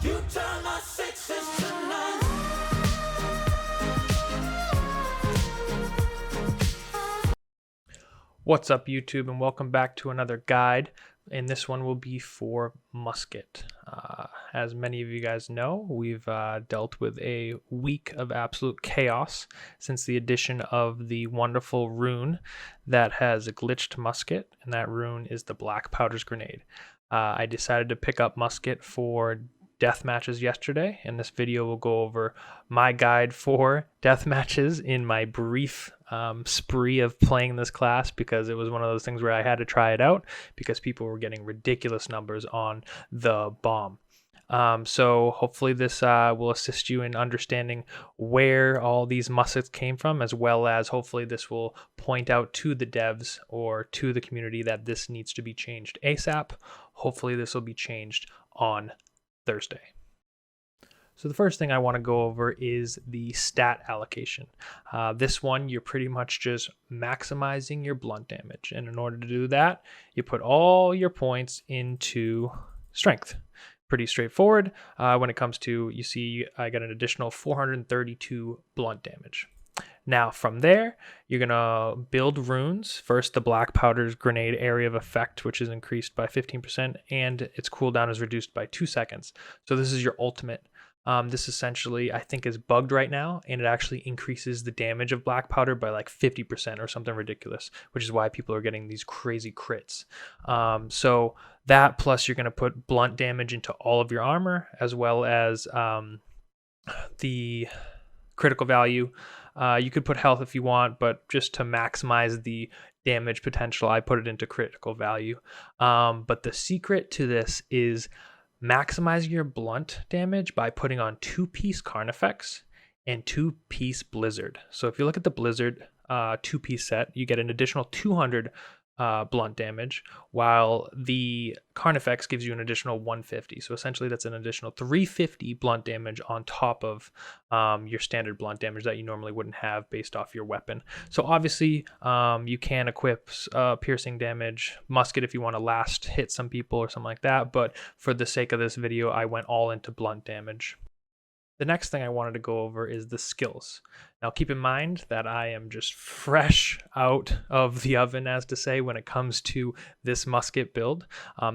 You turn my sixes to nines. What's up, YouTube, and welcome back to another guide. And this one will be for Musket. As many of you guys know, we've dealt with a week of absolute chaos since the addition of the wonderful rune that has glitched Musket, and that rune is the Black Powder's Grenade. I decided to pick up Musket for death matches yesterday, and this video will go over my guide for death matches in my brief spree of playing this class, because it was one of those things where I had to try it out because people were getting ridiculous numbers on the bomb. So hopefully this will assist you in understanding where all these muskets came from, as well as hopefully this will point out to the devs or to the community that this needs to be changed ASAP. Hopefully this will be changed on Thursday. So the first thing I want to go over is the stat allocation. This one, you're pretty much just maximizing your blunt damage. And in order to do that, you put all your points into strength. Pretty straightforward. When it comes to, you see, I got an additional 432 blunt damage. Now from there, you're going to build runes. First, the Black Powder's Grenade area of effect, which is increased by 15%, and its cooldown is reduced by 2 seconds. So this is your ultimate. This essentially, I think, is bugged right now, and it actually increases the damage of Black Powder by like 50% or something ridiculous, which is why people are getting these crazy crits. So that, plus you're going to put blunt damage into all of your armor, as well as the critical value. You could put health if you want, but just to maximize the damage potential, I put it into critical value. But the secret to this is maximizing your blunt damage by putting on 2-piece Carnifex and 2-piece Blizzard. So if you look at the Blizzard 2-piece set, you get an additional 200 blunt damage, while the Carnifex gives you an additional 150. So essentially that's an additional 350 blunt damage on top of your standard blunt damage that you normally wouldn't have based off your weapon. So obviously you can equip piercing damage, musket if you want to last hit some people or something like that, but for the sake of this video, I went all into blunt damage. The next thing I wanted to go over is the skills. Now keep in mind that I am just fresh out of the oven, as to say, when it comes to this musket build.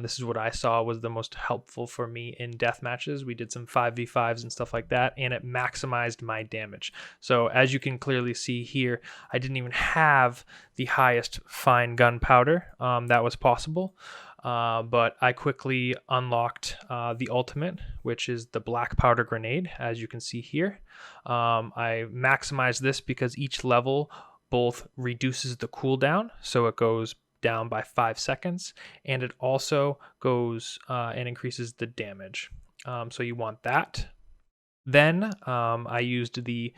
This is what I saw was the most helpful for me in death matches. We did some 5v5s and stuff like that, and it maximized my damage. So as you can clearly see here, I didn't even have the highest fine gunpowder that was possible. But I quickly unlocked the ultimate, which is the Black Powder Grenade, as you can see here. I maximized this because each level both reduces the cooldown, so it goes down by 5 seconds, and it also goes and increases the damage. So you want that. Then I used the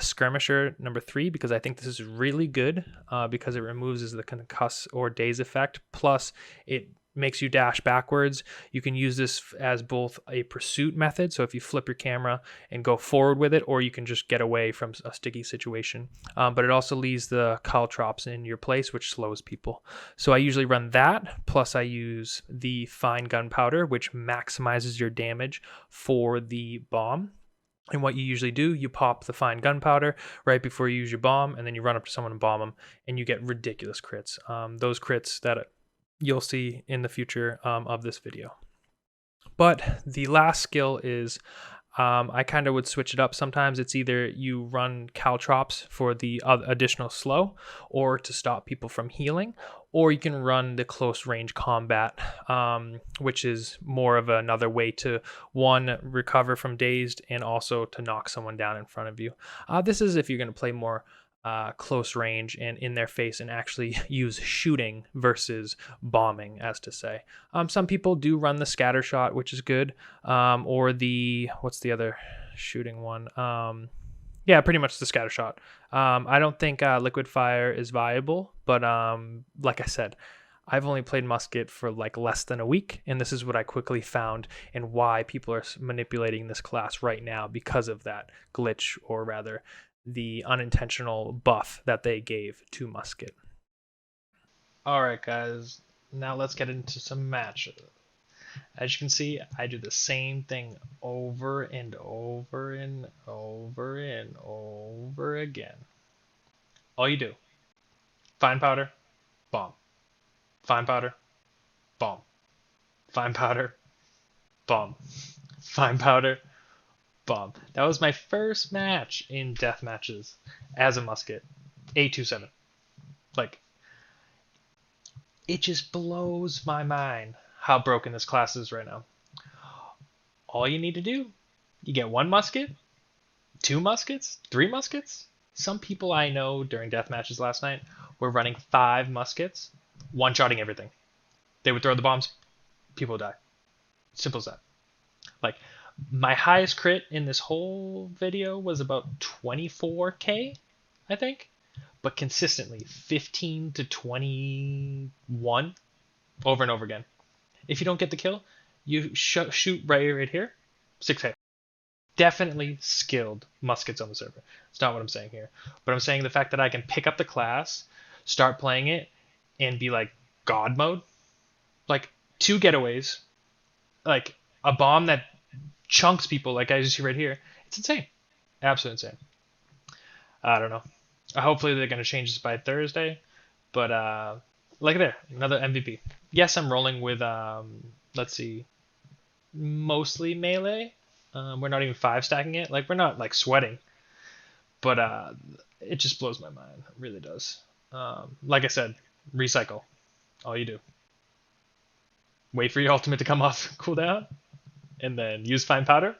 Skirmisher number 3 because I think this is really good because it removes the concuss or daze effect, plus it makes you dash backwards. You can use this as both a pursuit method, so if you flip your camera and go forward with it, or you can just get away from a sticky situation. But it also leaves the caltrops in your place, which slows people. So I usually run that, plus I use the fine gunpowder, which maximizes your damage for the bomb. And what you usually do, you pop the fine gunpowder right before you use your bomb, and then you run up to someone and bomb them, and you get ridiculous crits. Those crits that you'll see in the future of this video. But the last skill is, I kind of would switch it up. Sometimes it's either you run caltrops for the additional slow, or to stop people from healing, or you can run the close range combat, which is more of another way to, one, recover from dazed, and also to knock someone down in front of you. This is if you're going to play more close range and in their face and actually use shooting versus bombing, as to say. Some people do run the scatter shot, which is good, or the, what's the other shooting one? Yeah, pretty much the scatter shot. I don't think liquid fire is viable, but like I said, I've only played musket for like less than a week, and this is what I quickly found and why people are manipulating this class right now, because of that glitch, or rather the unintentional buff that they gave to Musket. All right, guys, now let's get into some matches. As you can see, I do the same thing over and over and over and over again. All you do, fine powder, bomb. Fine powder, bomb. Fine powder, bomb. Fine powder, bomb. That was my first match in death matches as a musket. 827. Like, it just blows my mind how broken this class is right now. All you need to do, you get one musket, two muskets, three muskets. Some people I know during death matches last night were running 5 muskets, one-shotting everything. They would throw the bombs, people would die. Simple as that. Like, my highest crit in this whole video was about 24k, I think, but consistently 15 to 21 over and over again. If you don't get the kill, you shoot right here, 6k. Definitely skilled muskets on the server. It's not what I'm saying here, but I'm saying the fact that I can pick up the class, start playing it, and be like God mode, like 2 getaways, like a bomb that chunks people, like I see right here. It's insane, absolutely insane. I don't know. Hopefully they're gonna change this by Thursday, but like there, another MVP. Yes, I'm rolling with let's see, mostly melee. We're not even 5 stacking it. Like we're not like sweating, but it just blows my mind. It really does. Like I said, recycle. All you do. Wait for your ultimate to come off cooldown, and then use fine powder.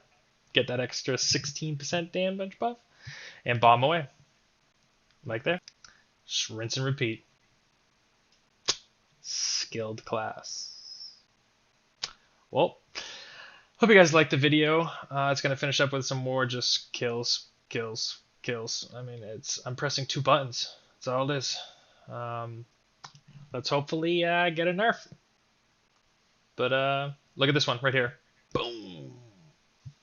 Get that extra 16% damage buff, and bomb away. Like there. Just rinse and repeat. Skilled class. Well, hope you guys liked the video. It's gonna finish up with some more just kills. I mean, I'm pressing 2 buttons. That's all it is. Let's hopefully get a nerf. But look at this one right here. Boom.